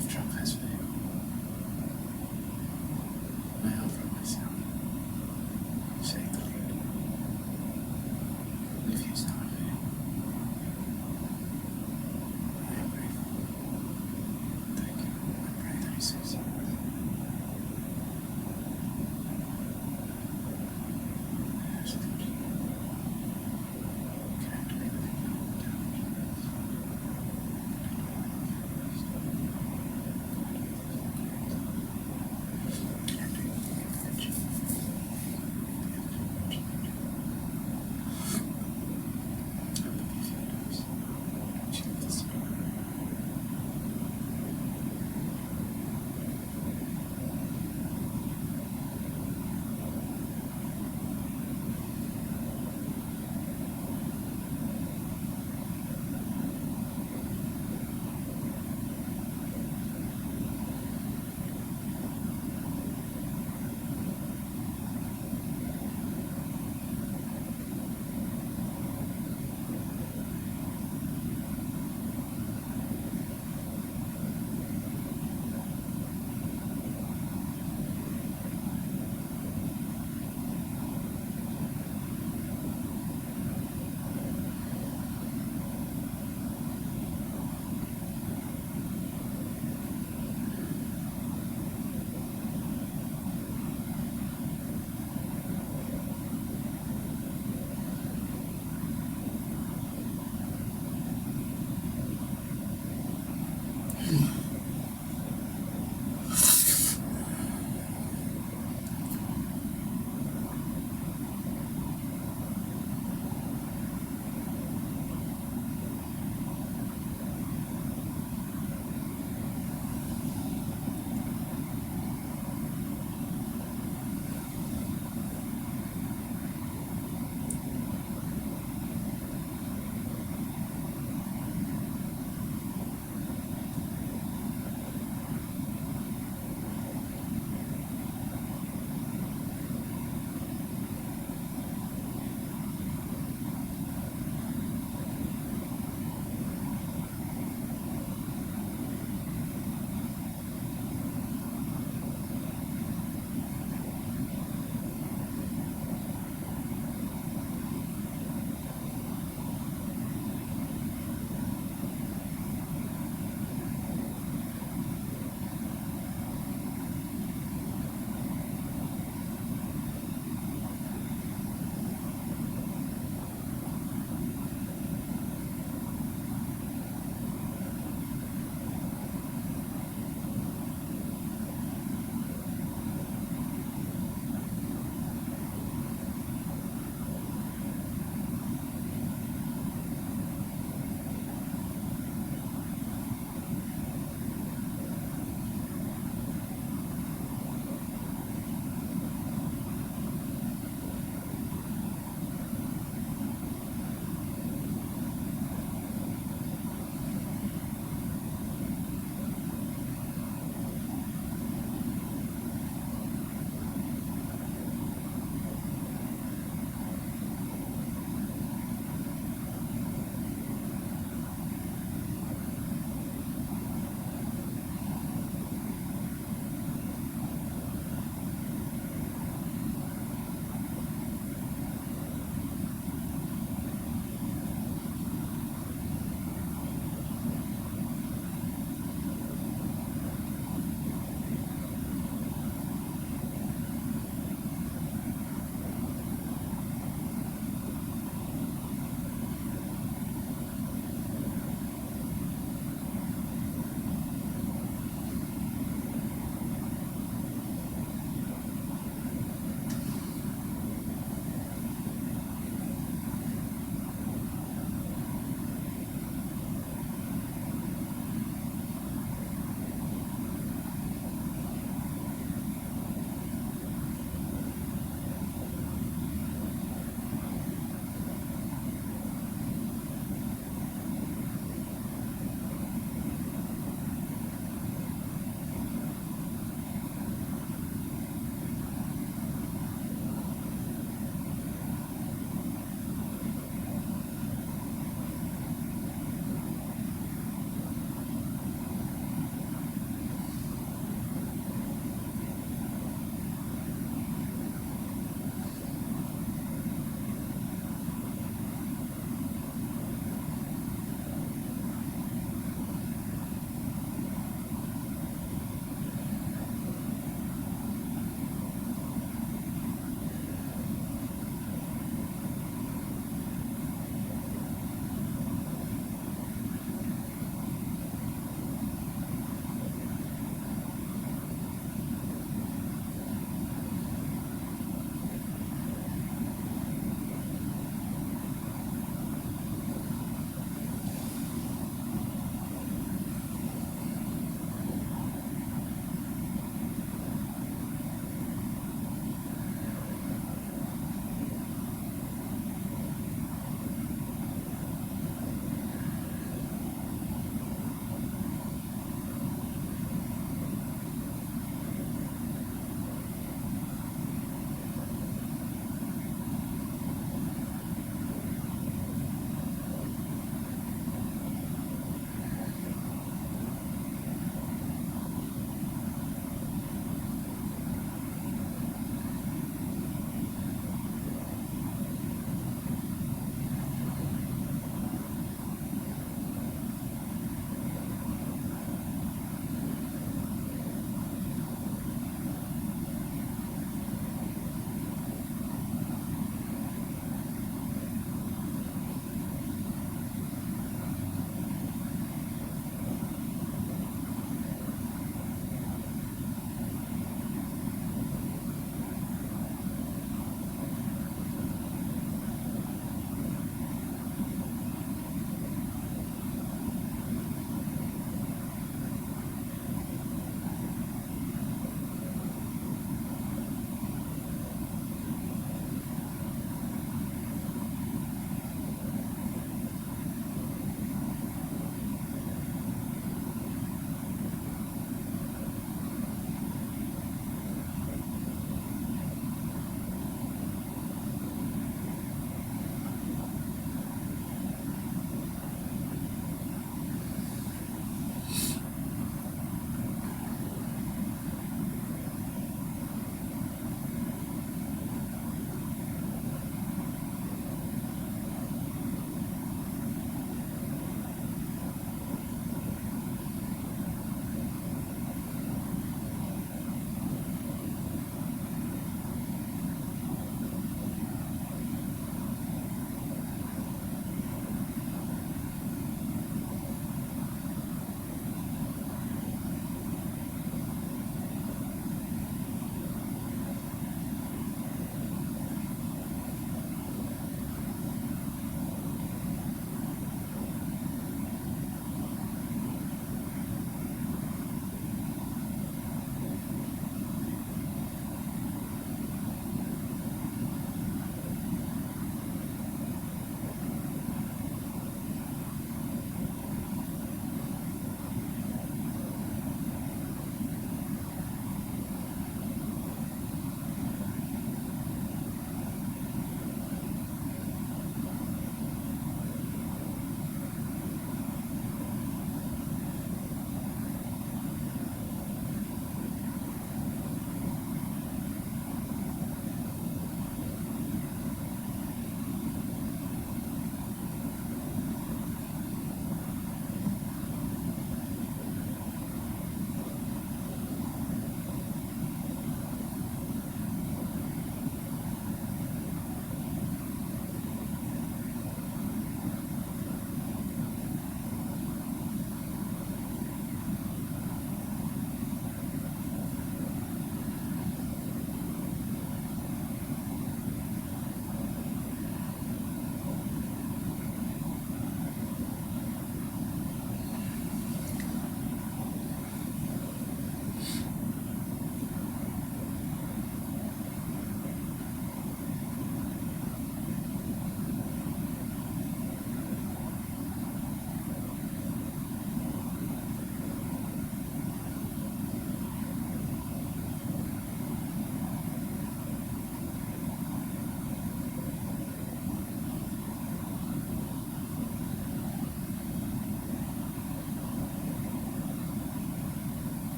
you've dropped this video. I offer myself. Take the lead. If you start it, I am grateful. Thank you. I pray that he succeeds.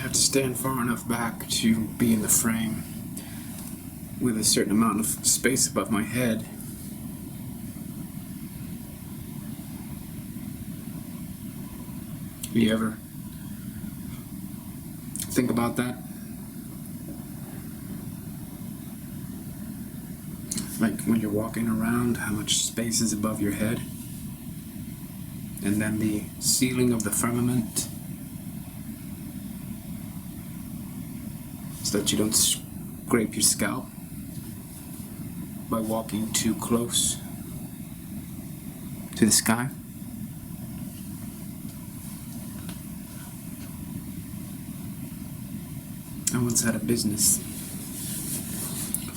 have to stand far enough back to be in the frame with a certain amount of space above my head. You ever think about that? Like when you're walking around, how much space is above your head? And then the ceiling of the firmament, so that you don't scrape your scalp by walking too close to the sky. I once had a business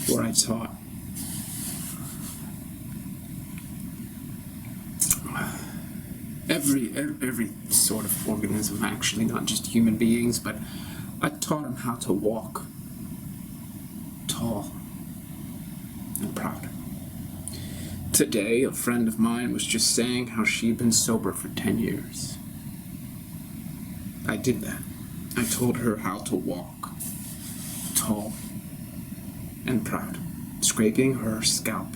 where I taught every sort of organism, actually, not just human beings, but I taught them how to walk tall and proud. Today, a friend of mine was just saying how she'd been sober for 10 years. I did that. I told her how to walk tall and proud, scraping her scalp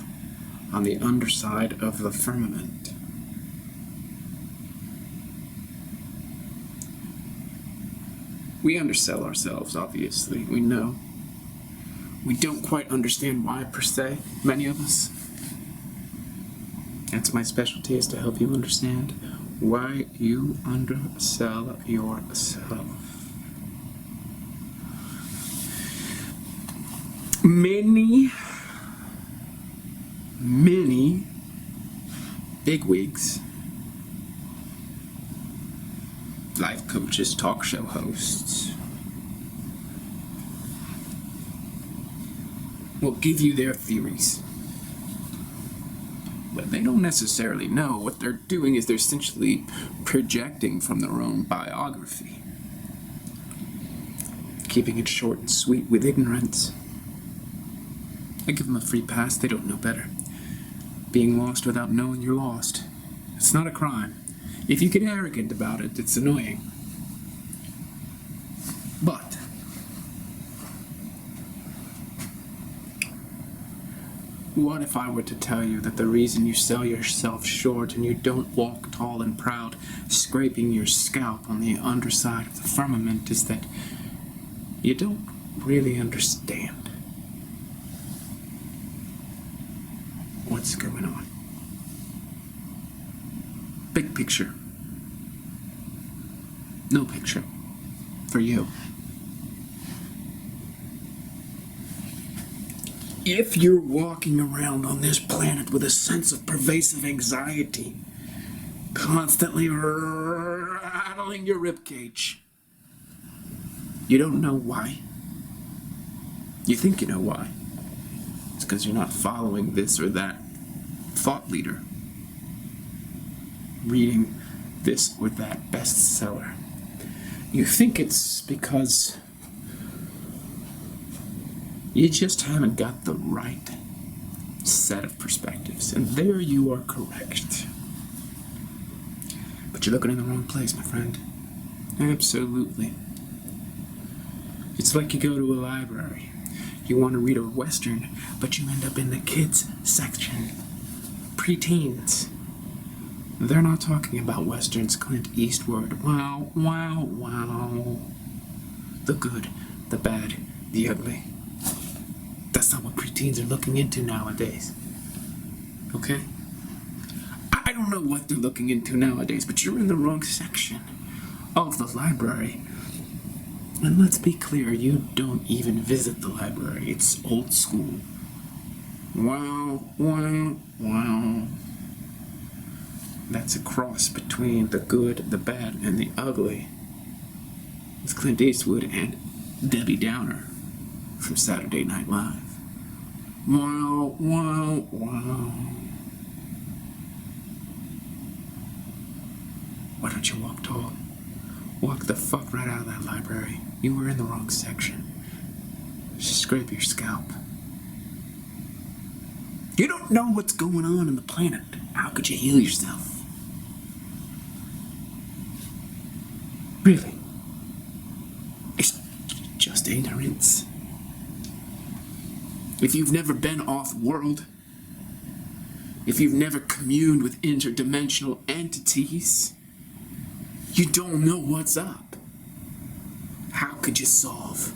on the underside of the firmament. We undersell ourselves, obviously, we know. We don't quite understand why, per se, many of us. That's my specialty, is to help you understand why you undersell yourself. Many bigwigs, life coaches, talk show hosts, will give you their theories. But they don't necessarily know. What they're doing is they're essentially projecting from their own biography, keeping it short and sweet with ignorance. I give them a free pass, they don't know better. Being lost without knowing you're lost. It's not a crime. If you get arrogant about it, it's annoying. But what if I were to tell you that the reason you sell yourself short and you don't walk tall and proud, scraping your scalp on the underside of the firmament, is that you don't really understand what's going on? Big picture. No picture. For you. If you're walking around on this planet with a sense of pervasive anxiety, constantly rattling your ribcage, you don't know why. You think you know why. It's because you're not following this or that thought leader, reading this or that bestseller. You think it's because you just haven't got the right set of perspectives, and there you are correct. But you're looking in the wrong place, my friend. Absolutely. It's like you go to a library. You want to read a Western, but you end up in the kids section. Preteens. They're not talking about Westerns, Clint Eastwood. Wow, wow, wow. The good, the bad, the ugly. That's not what preteens are looking into nowadays. Okay? I don't know what they're looking into nowadays, but you're in the wrong section of the library. And let's be clear, you don't even visit the library. It's old school. Wow, wow, wow. That's a cross between the good, the bad, and the ugly. It's Clint Eastwood and Debbie Downer from Saturday Night Live. Wow, wow, wow. Why don't you walk tall? Walk the fuck right out of that library. You were in the wrong section. Just scrape your scalp. You don't know what's going on in the planet. How could you heal yourself? Really? just ignorance. If you've never been off-world, if you've never communed with interdimensional entities, you don't know what's up. How could you solve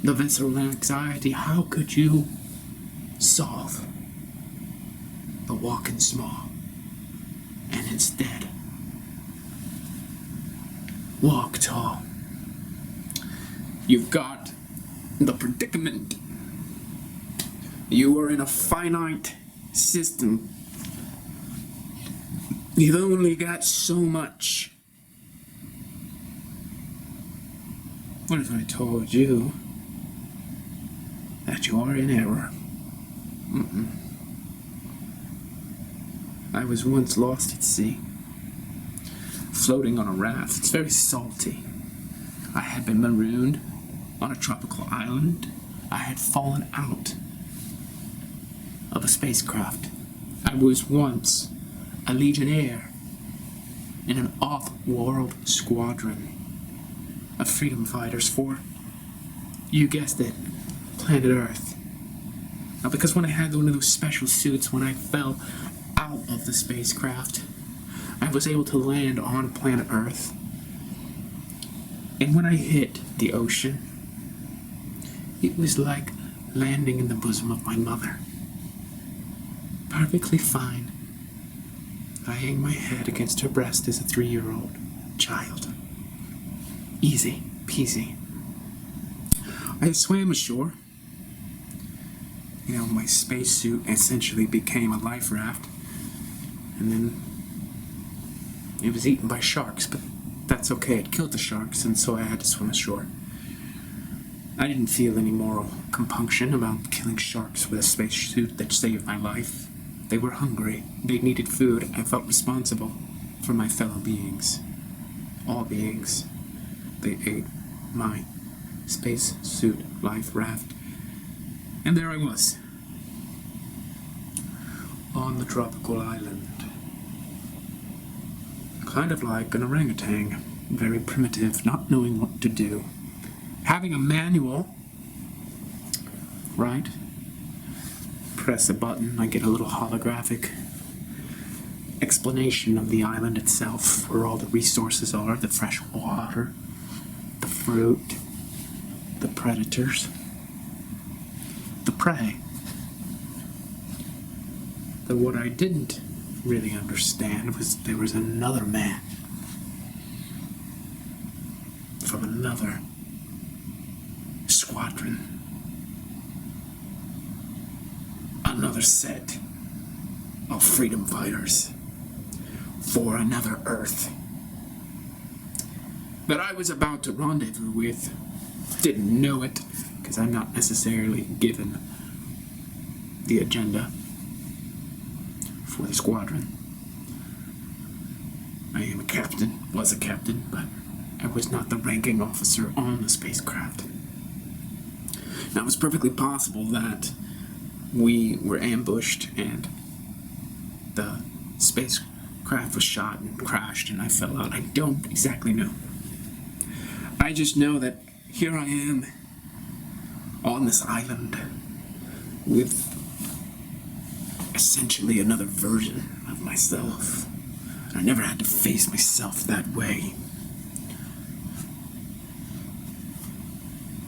the visceral anxiety? How could you solve the walking small and instead walk tall? You've got the predicament. You are in a finite system. You've only got so much. What if I told you that you are in error? I was once lost at sea, floating on a raft. It's very salty. I had been marooned on a tropical island. I had fallen out of a spacecraft. I was once a legionnaire in an off-world squadron of freedom fighters for, you guessed it, planet Earth. Now, because when I had one of those special suits, when I fell out of the spacecraft, I was able to land on planet Earth. And when I hit the ocean, it was like landing in the bosom of my mother. Perfectly fine, laying my head against her breast as a 3-year-old child. Easy peasy. I swam ashore. My spacesuit essentially became a life raft. And then it was eaten by sharks, but that's okay. It killed the sharks, and so I had to swim ashore. I didn't feel any moral compunction about killing sharks with a spacesuit that saved my life. They were hungry. They needed food. I felt responsible for my fellow beings. All beings. They ate my spacesuit life raft. And there I was, on the tropical island. Kind of like an orangutan. Very primitive, not knowing what to do. Having a manual, right? Press a button, I get a little holographic explanation of the island itself, where all the resources are, the fresh water, the fruit, the predators, the prey. But what I didn't really understand was there was another man from another squadron, another set of freedom fighters for another Earth that I was about to rendezvous with. Didn't know it, because I'm not necessarily given the agenda for the squadron. I am a captain, was a captain, but I was not the ranking officer on the spacecraft. Now, it was perfectly possible that we were ambushed and the spacecraft was shot and crashed and I fell out. I don't exactly know. I just know that here I am on this island with essentially another version of myself. I never had to face myself that way.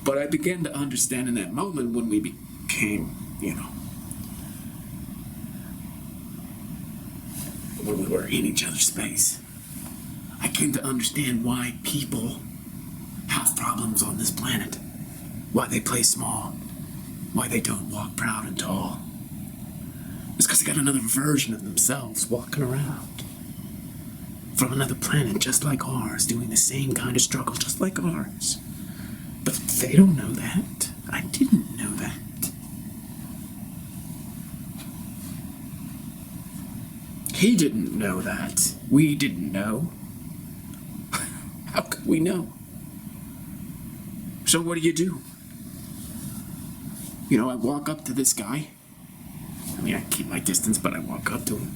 But I began to understand in that moment when we became, when we were in each other's space, I came to understand why people have problems on this planet. Why they play small. Why they don't walk proud and tall. It's because they got another version of themselves walking around from another planet just like ours, doing the same kind of struggle just like ours. But they don't know that. I didn't know that. He didn't know that. We didn't know. How could we know? So what do? I walk up to this guy. I keep my distance, but I walk up to him.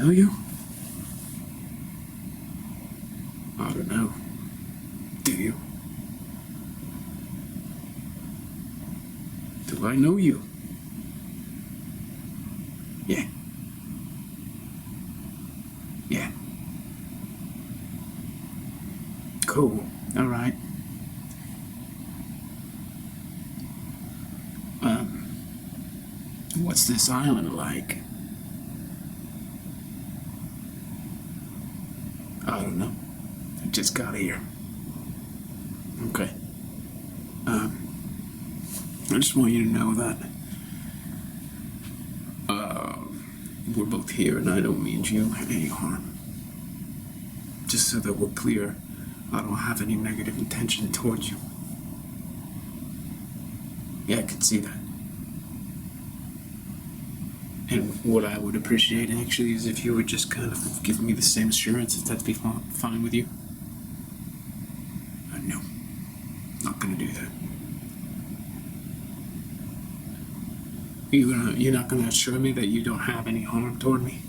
know you? I don't know. Do you? Do I know you? Yeah. Yeah. Cool. All right. What's this island like? I don't know. I just got here. Okay. I just want you to know that we're both here, and I don't mean you any harm. Just so that we're clear, I don't have any negative intention towards you. Yeah, I can see that. And what I would appreciate actually is if you would just kind of give me the same assurance, if that'd be fine with you. No, not gonna do that. You're not gonna assure me that you don't have any harm toward me?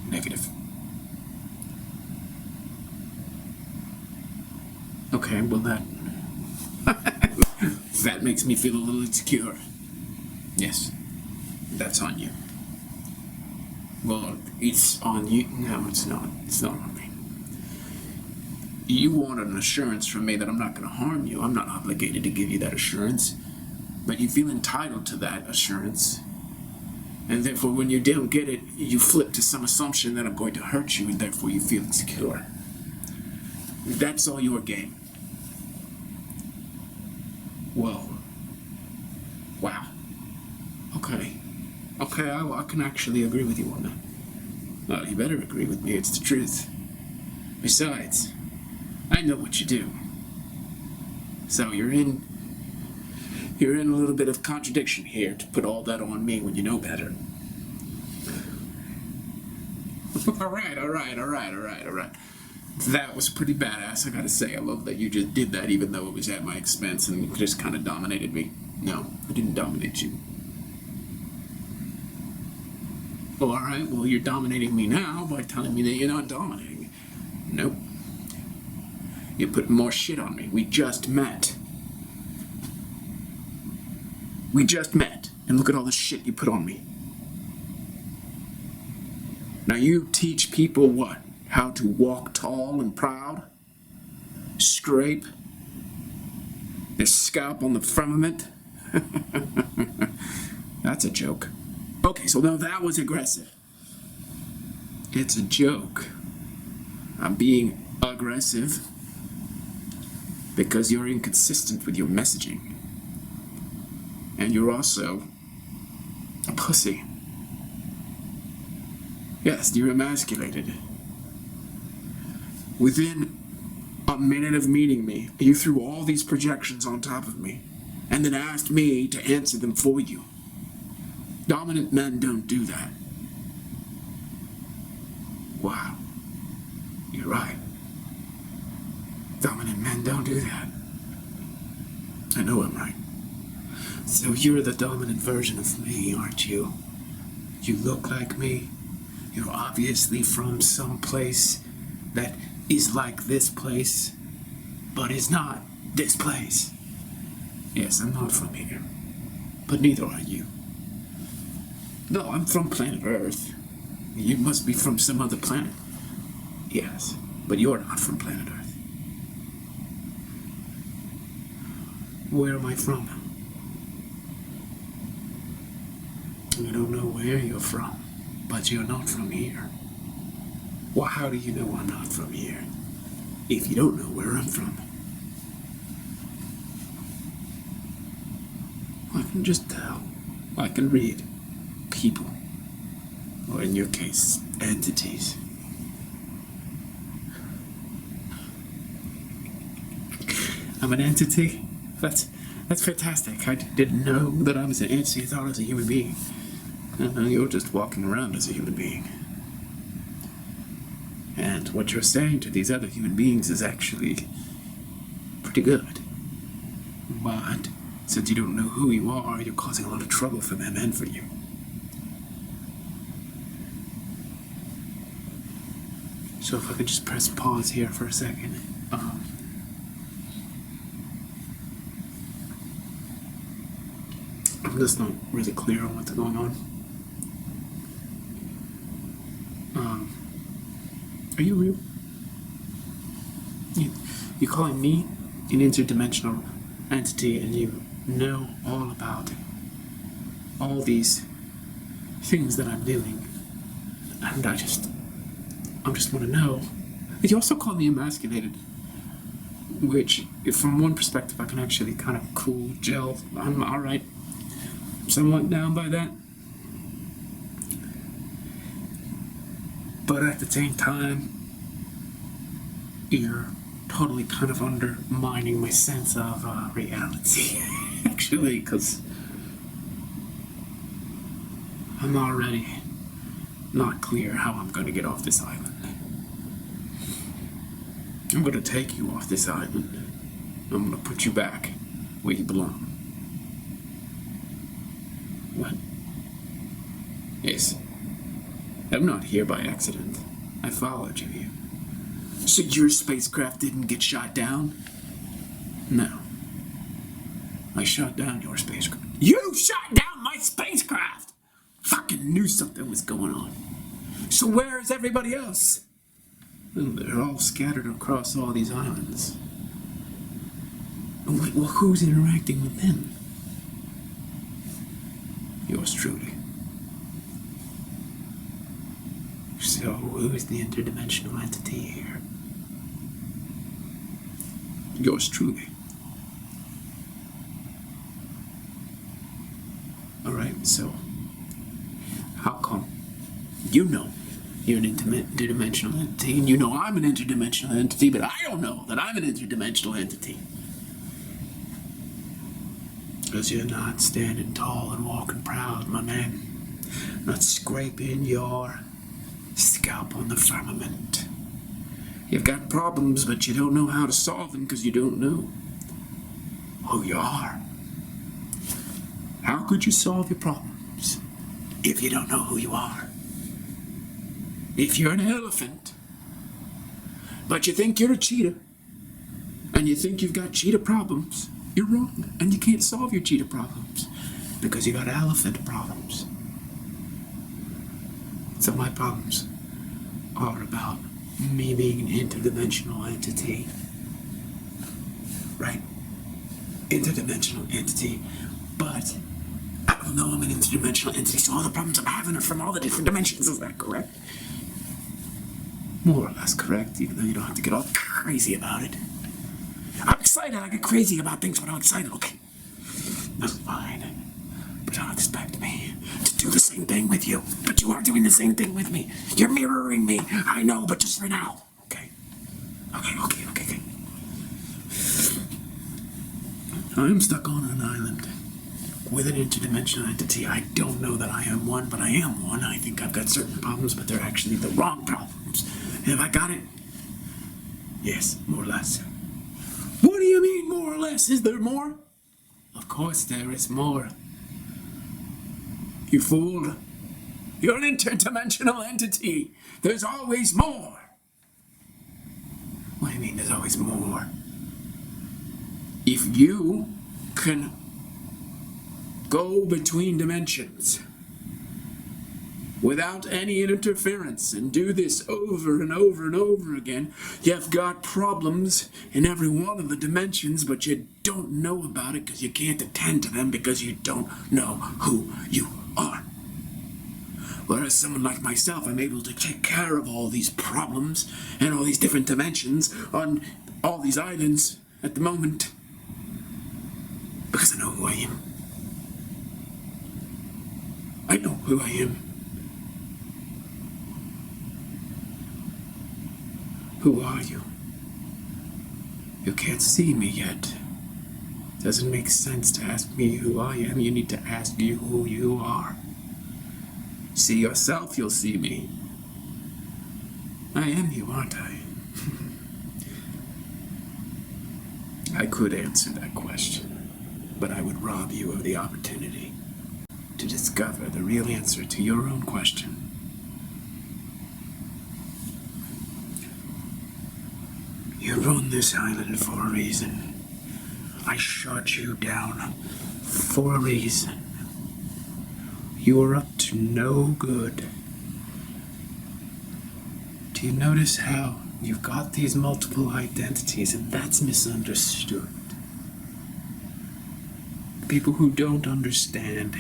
Negative. Okay, well that makes me feel a little insecure. Yes, that's on you. Well, it's on you. No, it's not. It's not on me. You want an assurance from me that I'm not going to harm you. I'm not obligated to give you that assurance. But you feel entitled to that assurance. And therefore, when you don't get it, you flip to some assumption that I'm going to hurt you, and therefore you feel insecure. That's all your game. Whoa. Wow. Okay. Okay, I can actually agree with you on that. Well, you better agree with me, it's the truth. Besides, I know what you do. So you're in a little bit of contradiction here to put all that on me when you know better. All right. That was pretty badass, I gotta say. I love that you just did that even though it was at my expense and just kind of dominated me. No, I didn't dominate you. Well, alright, well, you're dominating me now by telling me that you're not dominating. Nope. You put more shit on me. We just met. And look at all the shit you put on me. Now you teach people what? How to walk tall and proud? Scrape their scalp on the firmament? That's a joke. Okay, so now that was aggressive. It's a joke. I'm being aggressive because you're inconsistent with your messaging. And you're also a pussy. Yes, you're emasculated. Within a minute of meeting me, you threw all these projections on top of me and then asked me to answer them for you. Dominant men don't do that. Wow. You're right. Dominant men don't do that. I know I'm right. So you're the dominant version of me, aren't you? You look like me. You're obviously from some place that is like this place, but is not this place. Yes, I'm not from here, but neither are you. No, I'm from planet Earth. You must be from some other planet. Yes, but you're not from planet Earth. Where am I from? I don't know where you're from, but you're not from here. Well, how do you know I'm not from here if you don't know where I'm from? I can just tell. I can read people, or in your case, entities. I'm an entity? That's fantastic. I didn't know that I was an entity. I thought I was a human being. You're just walking around as a human being. And what you're saying to these other human beings is actually pretty good. But since you don't know who you are, you're causing a lot of trouble for them and for you. So if I could just press pause here for a second. I'm just not really clear on what's going on. Are you real? You're calling me an interdimensional entity, and you know all about all these things that I'm doing, and I just want to know. You also call me emasculated, which, from one perspective, I can actually kind of cool, gel. I'm alright. Somewhat down by that. But at the same time, you're totally kind of undermining my sense of reality, actually, because I'm already not clear how I'm going to get off this island. I'm going to take you off this island. I'm going to put you back where you belong. What? Yes. I'm not here by accident. I followed you here. So your spacecraft didn't get shot down? No. I shot down your spacecraft. You shot down my spacecraft! Fucking knew something was going on. So where is everybody else? Well, they're all scattered across all these islands. Wait, well, who's interacting with them? Yours truly. So, who's the interdimensional entity here? Yours truly. Alright, so, how come? You know you're an interdimensional entity, and you know I'm an interdimensional entity, but I don't know that I'm an interdimensional entity. Because you're not standing tall and walking proud, my man. Not scraping your scalp on the firmament. You've got problems, but you don't know how to solve them because you don't know who you are. How could you solve your problems if you don't know who you are? If you're an elephant, but you think you're a cheetah, and you think you've got cheetah problems, you're wrong, and you can't solve your cheetah problems because you got elephant problems. So my problems are about me being an interdimensional entity. Right? Interdimensional entity. But I don't know I'm an interdimensional entity, so all the problems I'm having are from all the different dimensions. Is that correct? More or less correct, even though you don't have to get all crazy about it. I'm excited. I get crazy about things when I'm excited. Okay. That's fine. But don't expect me to do the same thing with you. But you are doing the same thing with me. You're mirroring me. I know, but just for now. Okay. Okay. I'm stuck on an island with an interdimensional entity. I don't know that I am one, but I am one. I think I've got certain problems, but they're actually the wrong problems. Have I got it? Yes, more or less. What do you mean, more or less? Is there more? Of course there is more. You fool. You're an interdimensional entity. There's always more. What do you mean there's always more? If you can go between dimensions without any interference and do this over and over and over again, you've got problems in every one of the dimensions, but you don't know about it because you can't attend to them because you don't know who you are. Whereas someone like myself, I'm able to take care of all these problems and all these different dimensions on all these islands at the moment because I know who I am. I know who I am. Who are you? You can't see me yet. Doesn't make sense to ask me who I am. You need to ask you who you are. See yourself, you'll see me. I am you, aren't I? I could answer that question, but I would rob you of the opportunity to discover the real answer to your own question. You're on this island for a reason. I shot you down for a reason. You are up to no good. Do you notice how you've got these multiple identities, and that's misunderstood? People who don't understand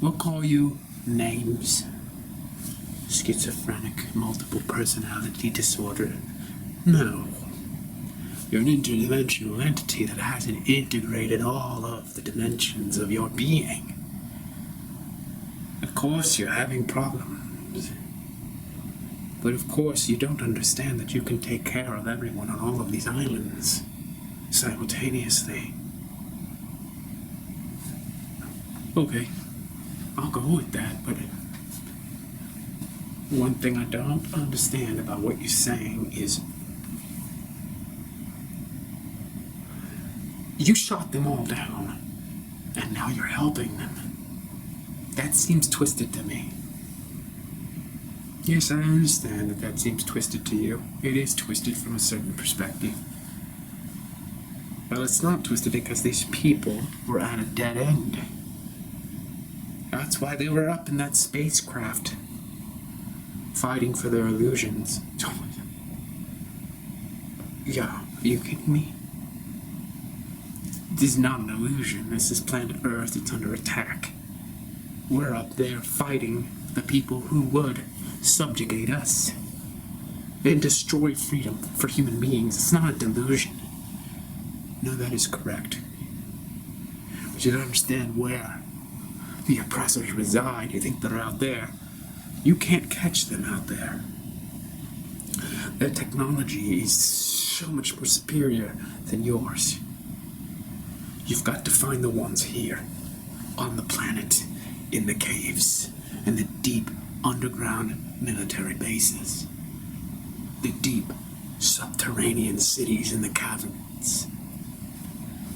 will call you names. Schizophrenic, multiple personality disorder. No. You're an interdimensional entity that hasn't integrated all of the dimensions of your being. Of course, you're having problems. But of course, you don't understand that you can take care of everyone on all of these islands simultaneously. Okay, I'll go with that, but one thing I don't understand about what you're saying is you shot them all down, and now you're helping them. That seems twisted to me. Yes, I understand that seems twisted to you. It is twisted from a certain perspective. Well, it's not twisted because these people were at a dead end. That's why they were up in that spacecraft, fighting for their illusions. Yeah, are you kidding me? This is not an illusion. This is planet Earth. It's under attack. We're up there fighting the people who would subjugate us and destroy freedom for human beings. It's not a delusion. No, that is correct. But you don't understand where the oppressors reside. You think they're out there. You can't catch them out there. Their technology is so much more superior than yours. You've got to find the ones here, on the planet, in the caves, and the deep underground military bases. The deep subterranean cities in the caverns.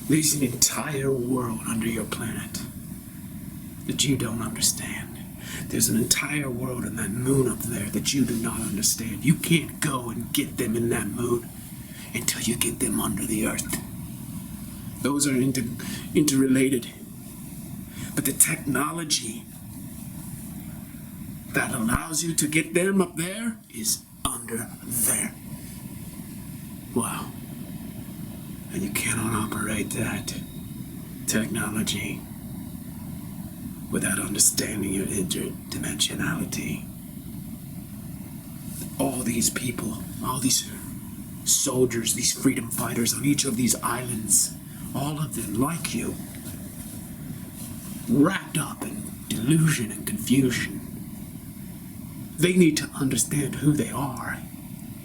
There's an entire world under your planet that you don't understand. There's an entire world in that moon up there that you do not understand. You can't go and get them in that moon until you get them under the earth. Those are interrelated. But the technology that allows you to get them up there is under there. Wow. And you cannot operate that technology without understanding your interdimensionality. All these people, all these soldiers, these freedom fighters on each of these islands, all of them like you, wrapped up in delusion and confusion. They need to understand who they are.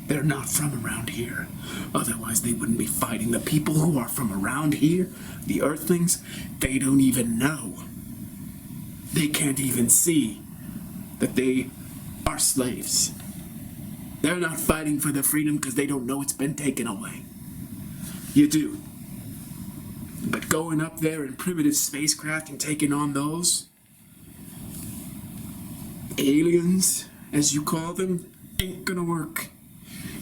They're not from around here. Otherwise, they wouldn't be fighting. The people who are from around here, the Earthlings, they don't even know. They can't even see that they are slaves. They're not fighting for their freedom because they don't know it's been taken away. You do. But going up there in primitive spacecraft and taking on those aliens, as you call them, ain't gonna work.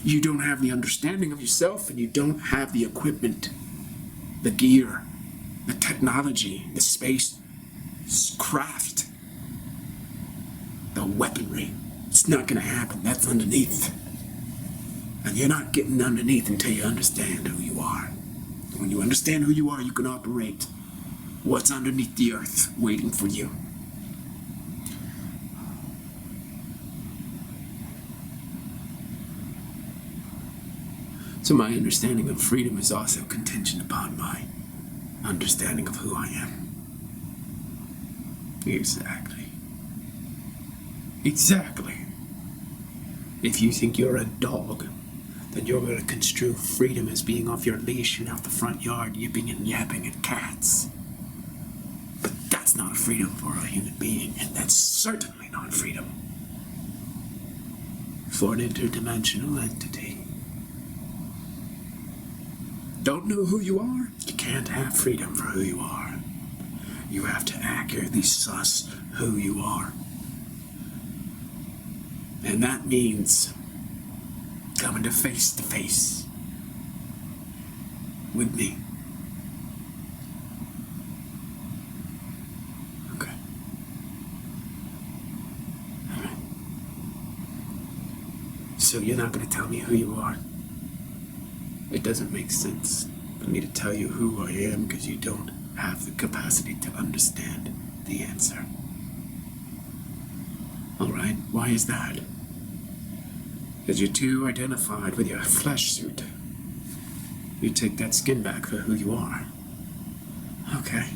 You don't have the understanding of yourself, and you don't have the equipment, the gear, the technology, the spacecraft, the weaponry. It's not gonna happen. That's underneath. And you're not getting underneath until you understand who you are. When you understand who you are, you can operate what's underneath the earth waiting for you. So my understanding of freedom is also contingent upon my understanding of who I am. Exactly. Exactly. If you think you're a dog, then you're going to construe freedom as being off your leash and out the front yard yipping and yapping at cats. But that's not freedom for a human being, and that's certainly not freedom for an interdimensional entity. Don't know who you are? You can't have freedom for who you are. You have to accurately suss who you are. And that means coming to face with me? Okay. Alright. So you're not going to tell me who you are? It doesn't make sense for me to tell you who I am because you don't have the capacity to understand the answer. Alright, why is that? Because you're too identified with your flesh suit. You take that skin back for who you are. Okay.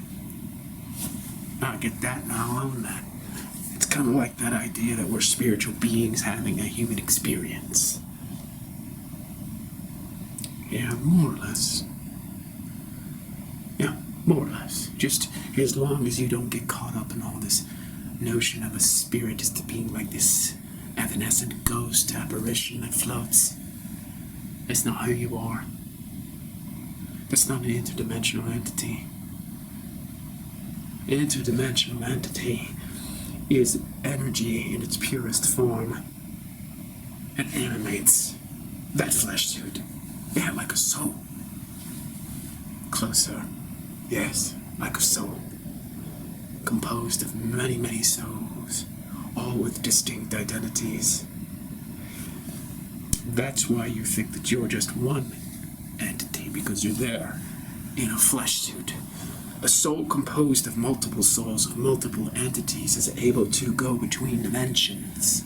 I get that and I'll own that. It's kind of like that idea that we're spiritual beings having a human experience. Yeah, more or less. Yeah, more or less. Just as long as you don't get caught up in all this notion of a spirit as to being like this evanescent ghost apparition that floats. It's not who you are. That's not an interdimensional entity. An interdimensional entity is energy in its purest form. It animates that flesh suit. Yeah, like a soul. Closer. Yes, like a soul. Composed of many, many souls, all with distinct identities. That's why you think that you're just one entity, because you're there in a flesh suit. A soul composed of multiple souls, of multiple entities, is able to go between dimensions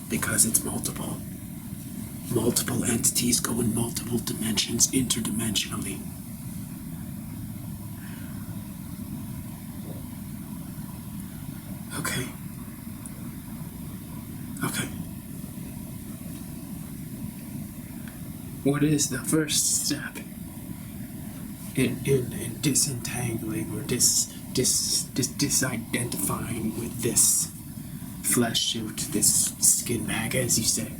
because it's multiple. Multiple entities go in multiple dimensions interdimensionally. Okay. What is the first step in disentangling or disidentifying with this flesh suit, this skin bag, as you say?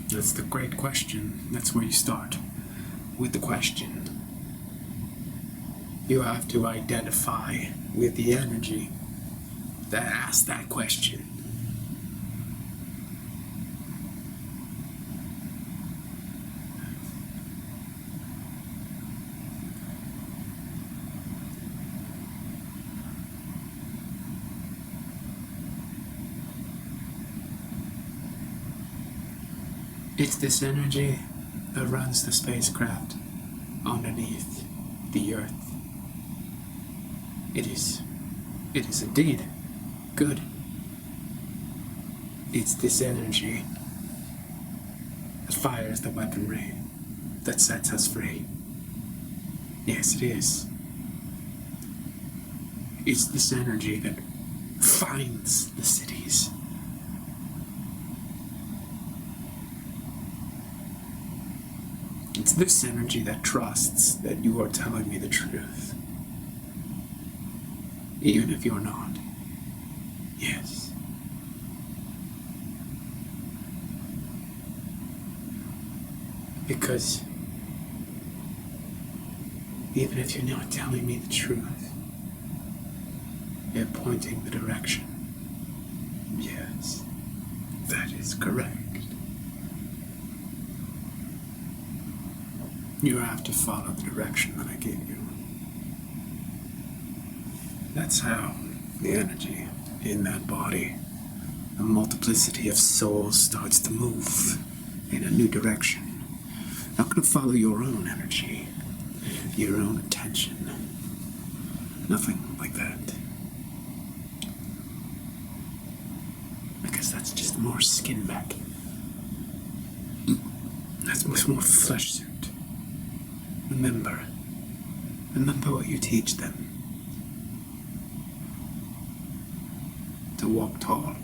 That's the great question. That's where you start, with the question. You have to identify with the energy that asks that question. It's this energy that runs the spacecraft underneath the Earth. It is indeed good. It's this energy that fires the weaponry that sets us free. Yes, it is. It's this energy that finds the cities. It's this energy that trusts that you are telling me the truth. Even if you're not. Yes. Because even if you're not telling me the truth, you're pointing the direction. Yes, that is correct. You have to follow the direction that I gave you. That's how the energy in that body, a multiplicity of souls, starts to move in a new direction. Not going to follow your own energy, your own attention. Nothing like that. Because that's just more skin back. That's much more flesh suit. Remember what you teach them. To walk tall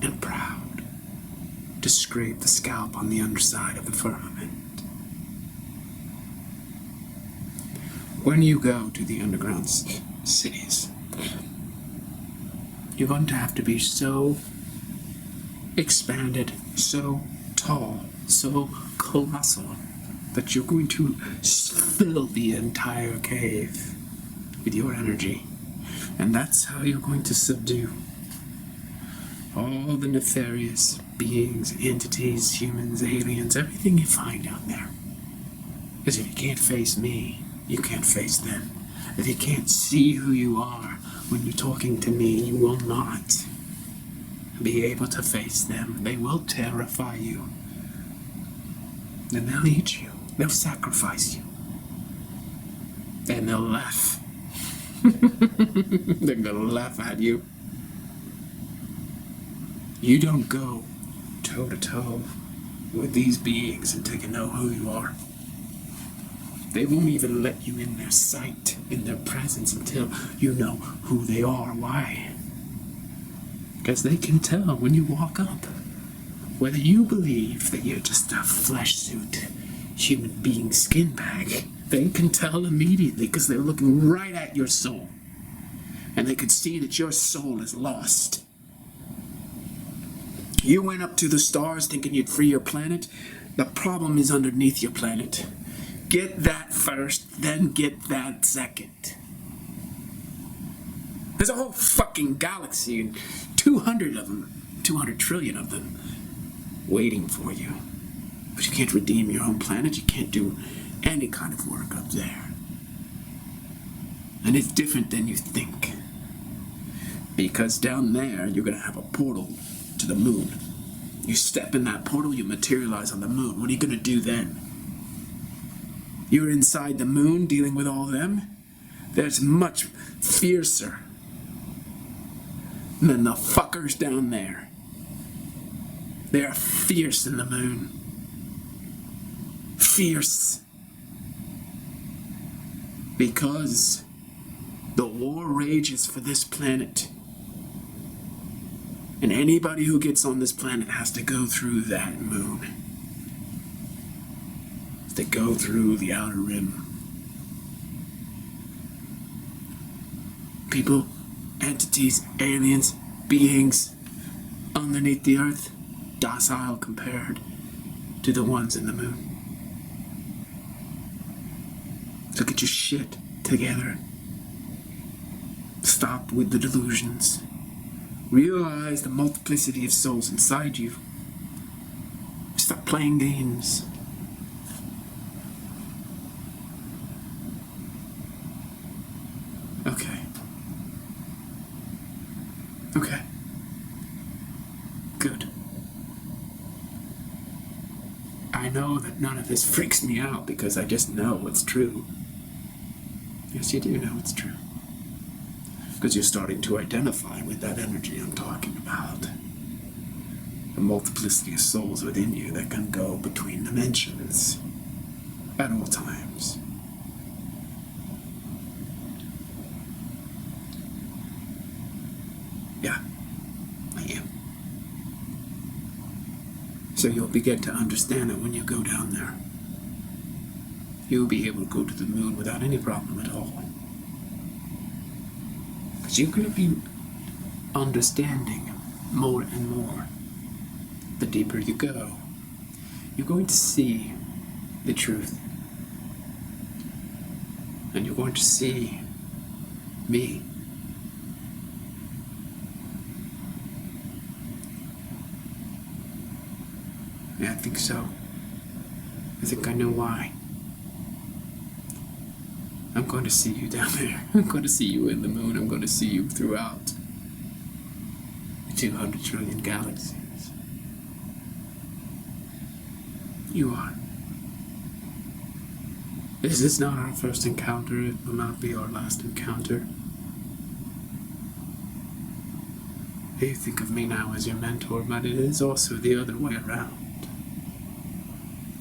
and proud, to scrape the scalp on the underside of the firmament. When you go to the underground cities, you're going to have to be so expanded, so tall, so colossal, that you're going to fill the entire cave with your energy. And that's how you're going to subdue all the nefarious beings, entities, humans, aliens, everything you find out there. Because if you can't face me, you can't face them. If you can't see who you are when you're talking to me, you will not be able to face them. They will terrify you. And they'll eat you. They'll sacrifice you. And they'll laugh. They're gonna laugh at you. You don't go toe to toe with these beings until you know who you are. They won't even let you in their sight, in their presence, until you know who they are. Why? Because they can tell when you walk up whether you believe that you're just a flesh suit, human being skin bag. They can tell immediately because they're looking right at your soul. And they can see that your soul is lost. You went up to the stars thinking you'd free your planet. The problem is underneath your planet. Get that first, then get that second. There's a whole fucking galaxy, and 200 of them, 200 trillion of them, waiting for you. But you can't redeem your own planet. You can't do any kind of work up there. And it's different than you think. Because down there, you're going to have a portal to the moon. You step in that portal, you materialize on the moon. What are you going to do then? You're inside the moon dealing with all them? There's much fiercer than the fuckers down there. They are fierce in the moon. Fierce. Because the war rages for this planet. And anybody who gets on this planet has to go through that moon. They go through the outer rim. People, entities, aliens, beings underneath the earth, docile compared to the ones in the moon. So get your shit together. Stop with the delusions. Realize the multiplicity of souls inside you. Stop playing games. Okay. Good. I know that none of this freaks me out because I just know it's true. Yes, you do know it's true. Because you're starting to identify with that energy I'm talking about. The multiplicity of souls within you that can go between dimensions at all times. Yeah, I am. So you'll begin to understand it when you go down there. You'll be able to go to the moon without any problem at all. Because you're going to be understanding more and more. The deeper you go, you're going to see the truth. And you're going to see me. Yeah, I think so. I think I know why. I'm going to see you down there. I'm going to see you in the moon. I'm going to see you throughout the 200 trillion galaxies. You are. This is not our first encounter. It will not be our last encounter. You think of me now as your mentor, but it is also the other way around.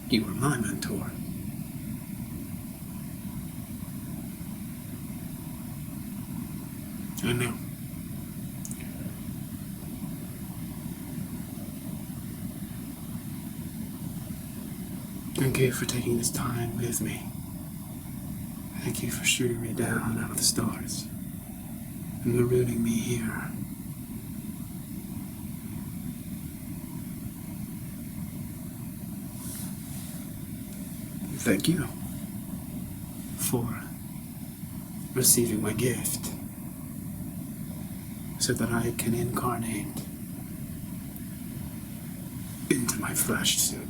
You were my mentor. I know. Thank you for taking this time with me. Thank you for shooting me down out of the stars and marooning me here. Thank you for receiving my gift so that I can incarnate into my flesh suit.